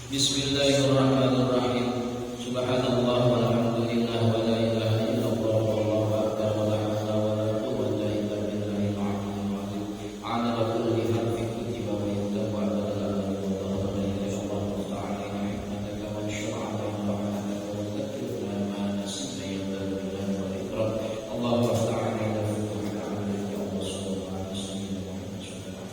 Bismillahirrahmanirrahim. Subhanallah walhamdulillah wa la ilaha illallah wallahu akbar wa la hawla wa la quwwata illa billahil aliyyil azim. Ala kulli harfin kutiba wa yuktabu wa adala wa dhahara ila Allah ta'ala hikmataka wa syur'ata wa rahmataka wa tadkiruna ma nasita ya dzal wal ikram. Allahu ta'ala ala futuhil alim ya Allah sallallahu alaihi wasallam.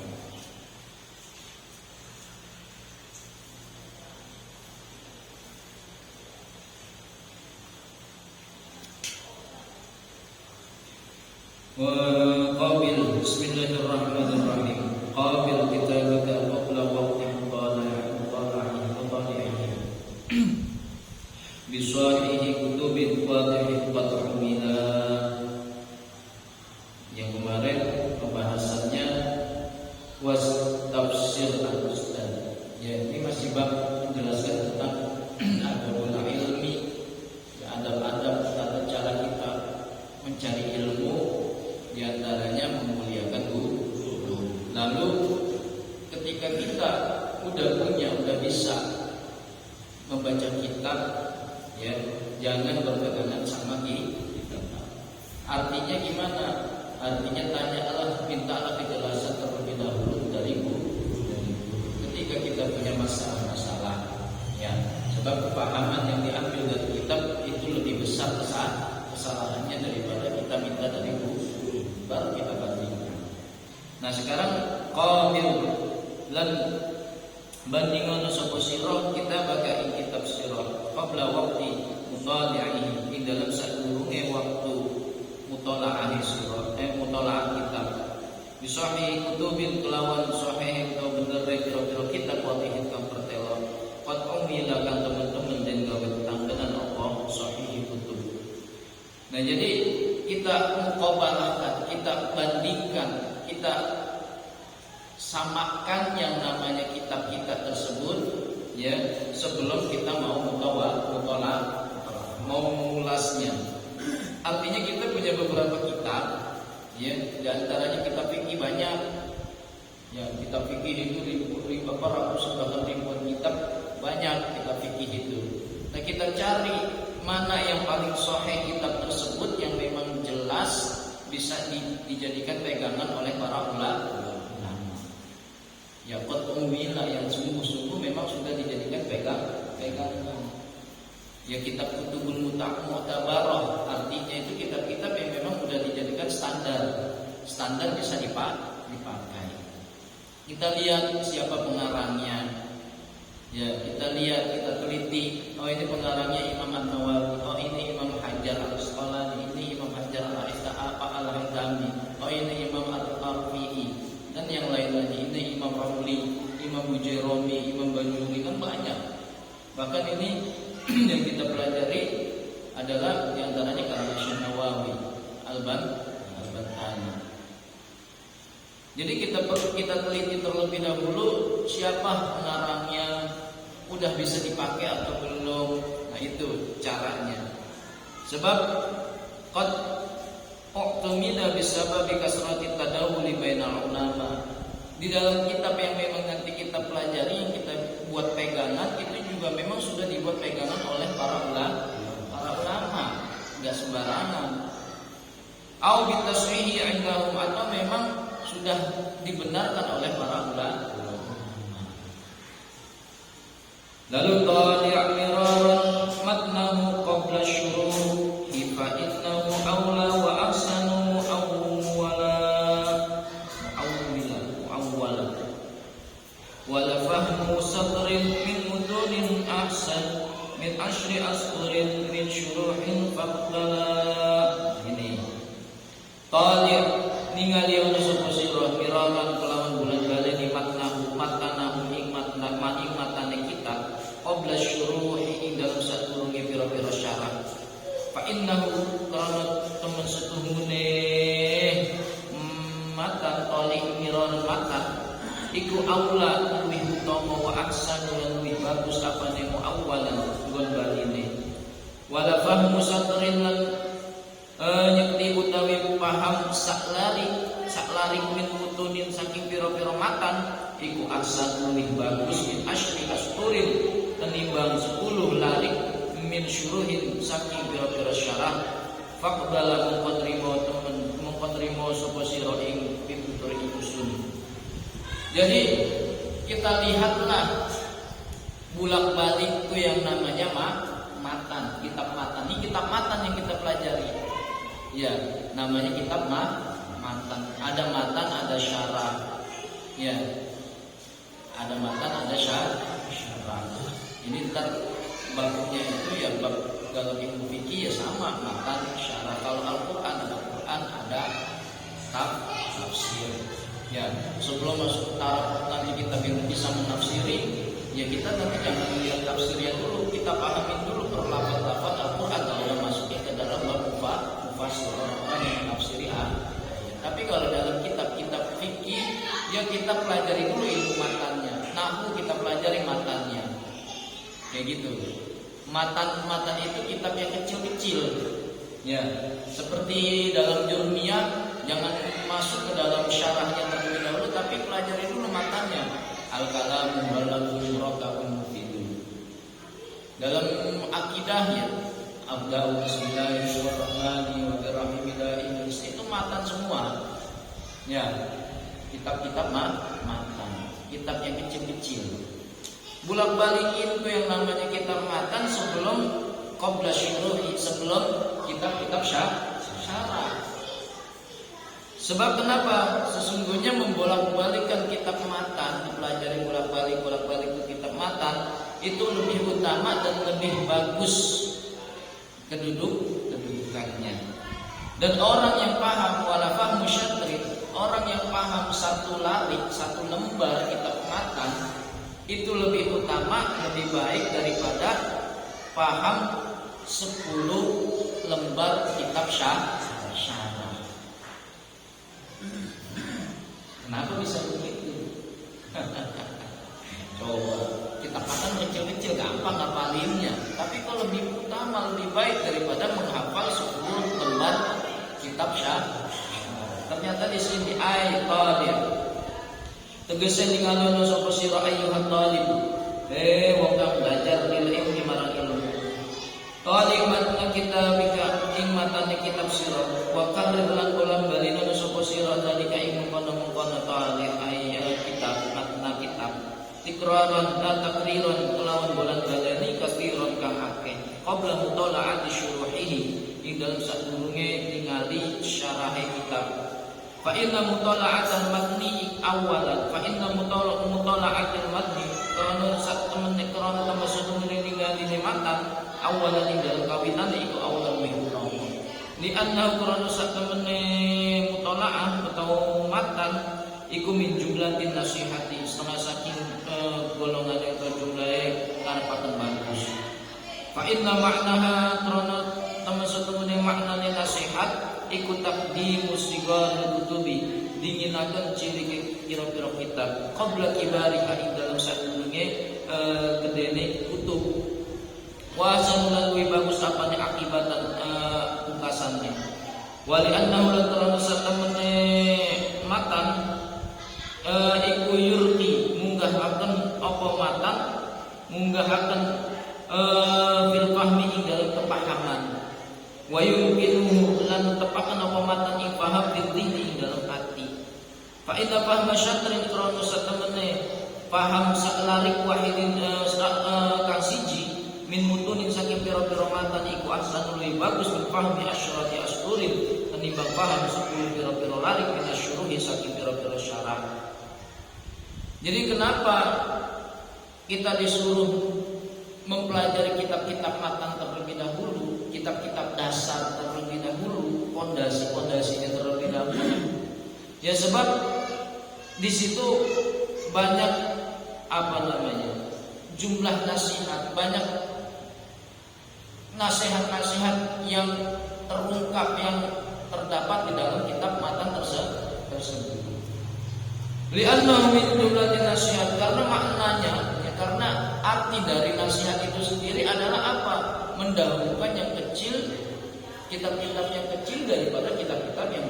Qabil bismillahirrahmanirrahim. Qabil kitabaka qabla waqti mutala'ihi bisahihi kutubin fadhih fathumila. Yang kemarin pembahasannya was tafsir al-ustad. Ya, ini masih bab menjelaskan tentang adabul ilmi, adab-adab tata cara kita mencari ilmu. Di antaranya memuliakan guru. Lalu ketika kita udah bisa membaca kitab, ya jangan berpegangan sama kitab. Artinya gimana? Artinya tanyalah, mintalah kejelasan terlebih dahulu dari guru. Ketika kita punya masalah, ya sebab kepahaman yang diambil dari kitab itu lebih besar kesalahannya daripada kita minta dari guru. Baru kita bandingkan. Nah sekarang qabil lan bandingan sapa sira kita bagai kitab sira qabla waqti mutala'ihi ing dalam sadurunge waktu mutalaah sira mutalaah kitab bisahih kutubin kelawan sahih atau bener kira-kira kitab wadihin kang pertelo qad umila kang teman-teman den gawe tanggenan apa sahih kutub. Nah jadi kita muqabalahkan, kita bandingkan, kita samakan yang namanya kitab-kitab tersebut, ya sebelum kita mau mau mengulasnya. Artinya kita punya beberapa kitab, ya di antaranya kitab fikih banyak, ya kitab fikih itu ratusan bahkan ribuan kitab banyak kitab fikih itu. Nah kita cari mana yang paling sahih kitab tersebut yang memang jelas bisa dijadikan pegangan oleh para ulama. Ya qad umila yang sungguh-sungguh memang sudah dijadikan pegangan. Ya kitab kutubul mu'tabarah artinya itu kitab-kitab yang memang sudah dijadikan standar bisa dipakai. Kita lihat siapa pengarangnya. Ya, kita lihat, kita teliti. Oh ini pengarangnya Imam An-Nawawi. Oh ini Imam Hajar Al-Asqalani. Ini Imam Hajar Al-Haytami. Oh ini Imam Al-Arfi'i dan yang lain-lainnya. Ini Imam Ramli, Imam Bujairami, Imam Bajuri, kan banyak. Bahkan ini yang kita pelajari adalah di antaranya karya Syekh Nawawi, Al-Bantani. Jadi kita teliti terlebih dahulu siapa pengarangnya, udah bisa dipakai atau belum. Nah itu caranya. Sebab qad u'tumida bisababi kasrati tadawuli bainal ulama. Di dalam kitab yang memang nanti kita pelajari, yang kita buat pegangan, itu juga juga memang sudah dibuat pegangan oleh para ulama, enggak sembarangan. Au bitasrihi indahum, atau memang sudah dibenarkan oleh para ulama. Lalu tali' miraran matnahu qabla syuruhi fa innahu awla wa ahsanu muawwala wala fahmu sadrin min mudunin ahsan min ashri ashurin min syuruhin faqdala. Ini tali' ningali ana sapa sira miraran kelawan bulan baleni matnahu ing matane kita qabla syuruhi ing dalam sadurunge pira-pira syarat. Fa innahu kana temen setuhune matan tali miraran matan iku aula luwih utama wa ahsanu lan luwih bagus apane muawwalan nggon baline. Wala fahmu sadrin lan nyekti utawi paham saklari min mutunin saking pira-pira matan iku ahsan luwih bagus min asyri asturin tenimbang 10 larik min syuruhin saking pira-pira syarah. Faqbala mengkontrimo sapa sira ing pitutur ikusun. Jadi kita lihatlah bulak-balik itu yang namanya matan, kitab matan. Ini kitab matan yang kita pelajari. Ya, namanya kitab matan. Ada matan, ada syarah. Ya. Ada matan, ada syarah. Ini ntar babnya itu ya bab kalau ilmu fikih ya sama, matan, syarah. Kalau Al-Qur'an ada tafsir. Ya, sebelum masuk taraf nanti kita bisa menafsiri, ya kita nanti jangan lihat tafsirnya dulu, kita pahamin dulu lafaz-lafaz Al-Qur'an kalau yang masuknya ke dalam bab mufassir orang yang menafsiri Tapi kalau dalam kitab-kitab fikih, ya kita pelajari dulu ilmu matannya. Nahwu kita pelajari matannya. Kayak gitu. Matan itu kitab yang kecil-kecil. Ya, seperti dalam jurmiyah jangan masuk ke dalam syarahnya terlebih dahulu, tapi pelajari dulu matannya. Al-kalamu walakum murakabun mufidun. Dalam akidahnya Abda'u bismillahirrahmanirrahim itu matan semua. Ya, kitab-kitab matan, kitab yang kecil-kecil. Bulak-balikin itu yang namanya kitab matan sebelum qabla syuruhi, sebelum kitab-kitab syarah. Sebab kenapa? Sesungguhnya membolak-balikkan kitab matan, dipelajari bolak-balik itu kitab matan, itu lebih utama dan lebih bagus kedudukannya. Dan orang yang paham wala fahmu syatrin, orang yang paham satu lembar kitab matan itu lebih utama, lebih baik daripada paham 10 lembar kitab syarah. Kenapa bisa begitu? Coba kita katakan kecil-kecil gampang ngapalinnya, tapi kalau lebih utama, lebih baik daripada menghafal 10 lembar kitab syarah. Ternyata di sini ayat talib tegese ningalono sapa sira ayyuhan talib, wong kang belajar ilmu marang ilmu. Talimat kita bika ing matane kitab sira wa karrir lan ulam balina sapa sira dalika ing mengkono-mengkono talib ayat kitab matna kitab tikraran dan takriran kelawan bulan baleni kasiron kang akeh qabla mutalaati syuruhihi ing dalam sadurunge ningali syarahe kitab. Fa inna mutala'atal matni awalan, fa inna mutala'atal matni karena sak temene karena tambah sedurunge ningali matan awalan ing dalam kawinan iku awalan mihutama. Li anna karena sak temene mutala'ah atau matan iku min jumlatin nasihati, setengah saking golongan atau jumlahe karepaken bagus. Fa inna maknaha karena tambah sedurunge maknane nasihat iku taqdimu sigar kutubi, dinginaken ciri kira-kira kitab qabla kibariha ing dalam sadurunge gedene kutub. Wa sanulan wi bagus apane akibatan pungkasannya. Wali annahu lan tarana satamene matan iku yurti munggah akan apa matan munggahaken fil fahmi ing dalam kepahaman. Wa yumkinuhu lan tepaken apa matan ing paham fil ing dalam hati. Fa inna fahma syatrin krono satemene paham saklarik wahidin kang siji min mutunin saking pira-pira matan iku ahsan luwih bagus min fahmi asyrati ashurin tenimbang paham 10 pira-pira larik min asyuruhi saking pira-pira syarah. Jadi kenapa kita disuruh mempelajari kitab-kitab matan terlebih dahulu, kitab-kitab dasar terlebih dahulu, pondasi-pondasinya terlebih dahulu? Ya sebab di situ banyak jumlah nasihat, banyak nasihat-nasihat yang terungkap, yang terdapat di dalam kitab matan tersebut. Li'annahu min jumlatin nasihat, karena maknanya, karena arti dari nasihat itu sendiri adalah apa? Mendahulukan yang kecil, kitab-kitab yang kecil daripada kitab-kitab yang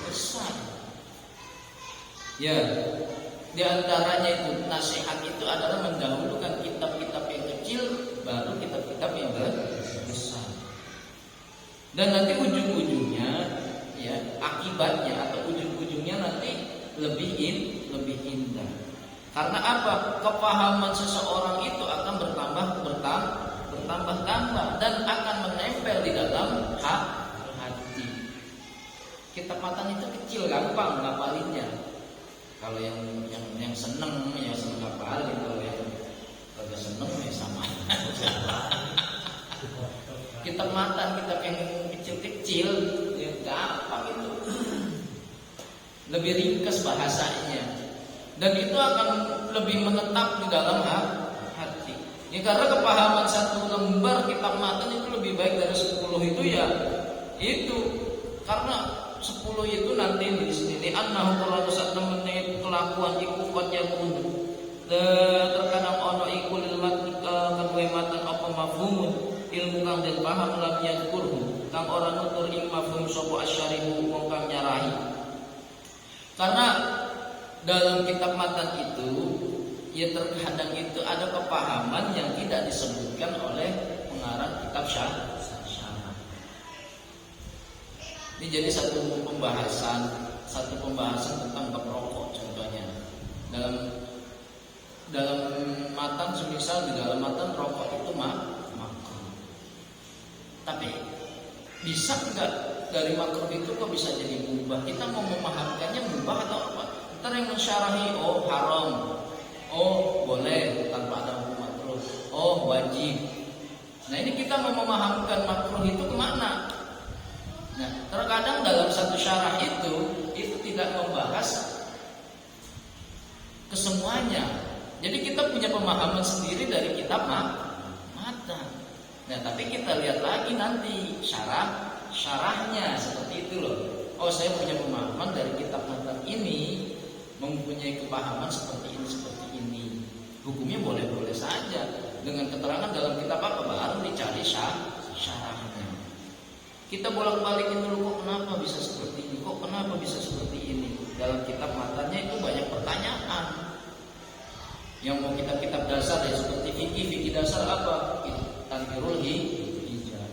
besar. Ya, di antaranya itu nasihat itu adalah mendahulukan kitab-kitab yang kecil baru kitab-kitab yang besar. Dan nanti ujung-ujungnya, ya, akibatnya atau ujung-ujungnya nanti lebih indah. Karena apa? Kepahaman seseorang itu akan bertambah dan akan menempel di dalam hati. Kitab matan itu kecil, gampang ngapalinnya. Kalau yang seneng ya seneng ngapalin, kalau yang kagak seneng ya sama. Kitab matan, kitab yang kecil-kecil, ya gampang itu. Lebih ringkas bahasanya. Dan itu akan lebih menetap di dalam hati. Ya karena kepahaman satu lembar kitab matan itu lebih baik dari 10 itu ya. Itu karena 10 itu nanti di sini annahu qala satamene kelakuan iku qad yakun. Terkadang ono iku lil kedue matan apa mafhumun ilmu kang den paham lam yadkurhu kang ora nutur ing mafhum sapa asyarihu wong kang nyarahi. Karena dalam kitab matan itu ya terkadang itu ada kepahaman yang tidak disebutkan oleh pengarang kitab syarah. Ini jadi satu pembahasan tentang bab rokok contohnya. Dalam matan semisal di dalam matan rokok itu makruh. Tapi bisa enggak dari makruh itu kok bisa jadi mubah? Kita mau memahamkannya mubah atau apa? Ntar yang mensyarahi haram, boleh tanpa ada hukum makruh, wajib. Nah ini kita mau memahamkan makruh itu kemana? Nah, terkadang dalam satu syarah itu tidak membahas kesemuanya. Jadi kita punya pemahaman sendiri dari kitab matan. Nah, tapi kita lihat lagi nanti syarahnya seperti itu loh. Saya punya pemahaman dari kitab matan ini, mempunyai kepahaman seperti ini. Hukumnya boleh-boleh saja. Dengan keterangan dalam kitab apa baru dicari syarahnya. Kita bolak-balikin dulu, kok kenapa bisa seperti ini? Kok kenapa bisa seperti ini? Dalam kitab matanya itu banyak pertanyaan. Yang mau kitab-kitab dasar ya seperti fikih dasar apa? Tanwirul hijab.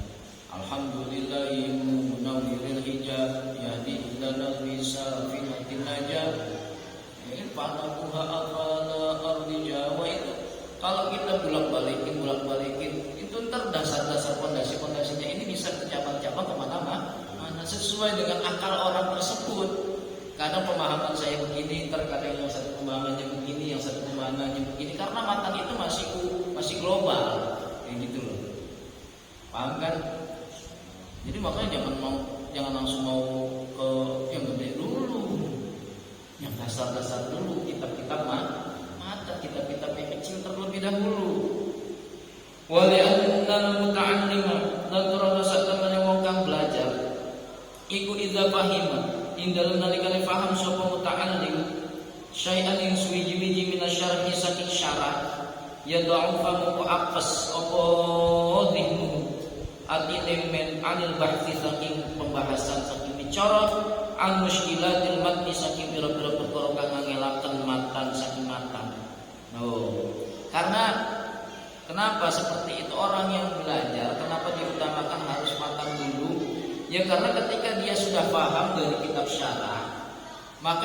Alhamdulillahi munawwiril hijab yahdi ilal bisa fil najah. Ini panakuha afala ardi Jawa itu. Kalau kita bolak-balikin itu ntar dasar-dasar pondasinya ini bisa bercabang-cabang kemana-mana sesuai dengan akal orang tersebut. Kadang pemahaman saya begini, terkadang yang satu pemahamannya begini, yang satu pemahamannya begini, karena matan itu masih global, kayak gitu loh. Paham kan? Jadi makanya jangan langsung mau ke yang gede dulu, yang dasar-dasar dulu, kitab-kitab matan, kitab-kitab yang kecil terlebih dahulu. Wa li'annal muta'allima lan turana satamane wong kang belajar iku idza fahima ing dalem nalikane paham sapa muta'allim syai'an ing suwiji-wiji minasyarhi saking syarah ya dha'ufa muku apes apa dhihnu atine men anil bahthi saking pembahasan saking bicara an muskilatil matni saking pira-pira perkara kang ngelaken matan saking matan. Karena Kenapa seperti itu? Orang yang belajar kenapa diutamakan harus matang dulu? Ya karena ketika dia sudah paham dari kitab syarah,